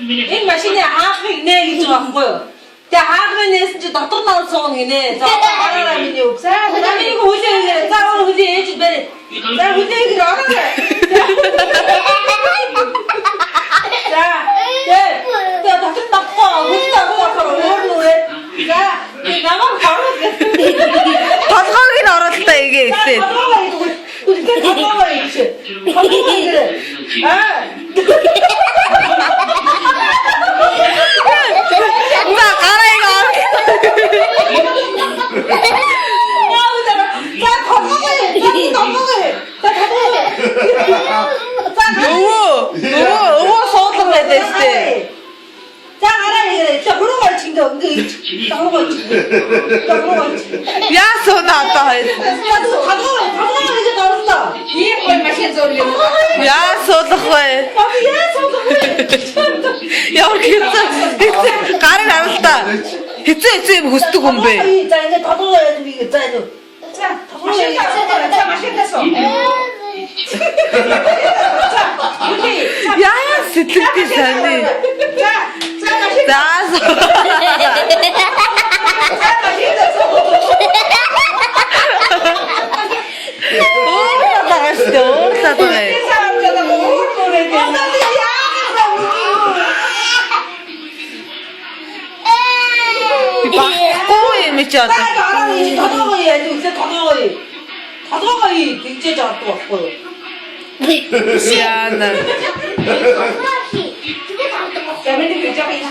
Энэ машины хаахыг нэ гэж байгаа байхгүй юу? Тэгээ хаагрын нээсэн чи дотор нор сууна гинэ. За хараараа миний үг. За намайг хүлээ гинэ. За өөр хүлээ ээж бэрэ. За хүлээ гинэ ороо. За тэгээ дотор тахгүй хүлээ авах өөр нүрээ. За намайг хараад толгойг нь оролтоо игээ эсээ. Үлдээ толгой ич. Толгой гинэ. За гарыг ор. Өвөө суудлага байдаг дээ. За гараа ирээ. За хуруугаар чингээ ингээ толгой ич. Яасуна одоо хоёр. Толгой гэж орлоо. Ийм гой машин зөөр юм. Яасуулах вэ? Яа гэвч гарыг харалтаа. Хэцүү юм хүсдэг хүн бэ? За ингээ толгой яаж би за энэ. За машин тасаа. Машин тасаа. Яа сэтгэлтэй саний. За машин. За. Уурлаад байгаа. Баггүй юм чи одоо. толгой яаж үлээ толгой тэгжээж авдаг байхгүй юу? Яна. За миний гэж яах юм.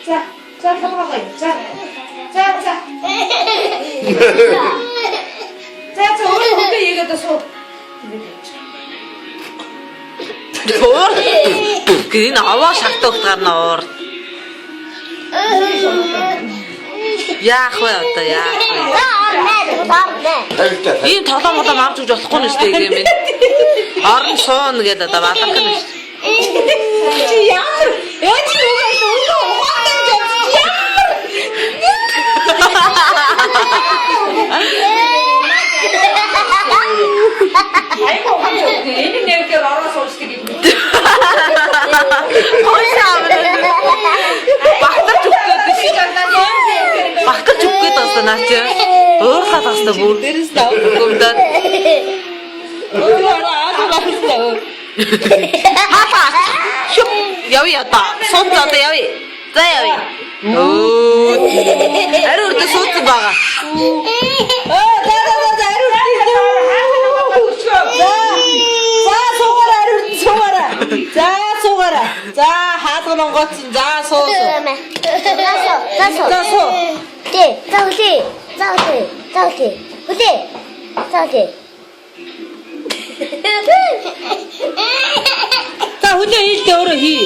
За толгой. За. За өөрөө игээд суу. Уур. Гин аваа шалтгаалт гарна уур. Яах вэ одоо яах вэ? Ийм толоо молоо авч өгч болохгүй нь шүү дээ юм. Орон суун гэдэг одоо балах нь шүү. Чи яах? Яаж юугаар дөрөв ухаан гэж Айко энэ нэрээр ороо суучдаг юм. Багтарч өгөх гэж багтарч өгөх гээд байна наа чи. Уурлаад басна бүр. Дээрээс тав гомдод. Хапа. Шүп. Яви ята. Сууд одоо яви. За яви. Оо. Ариурд суудсан байгаа. За суугаараа. За хаалга монгоцсон. За суу. Засуу. Тэ, заути. Хөдөө. Заути. За хүлээ хийлдэ өөрөө хий.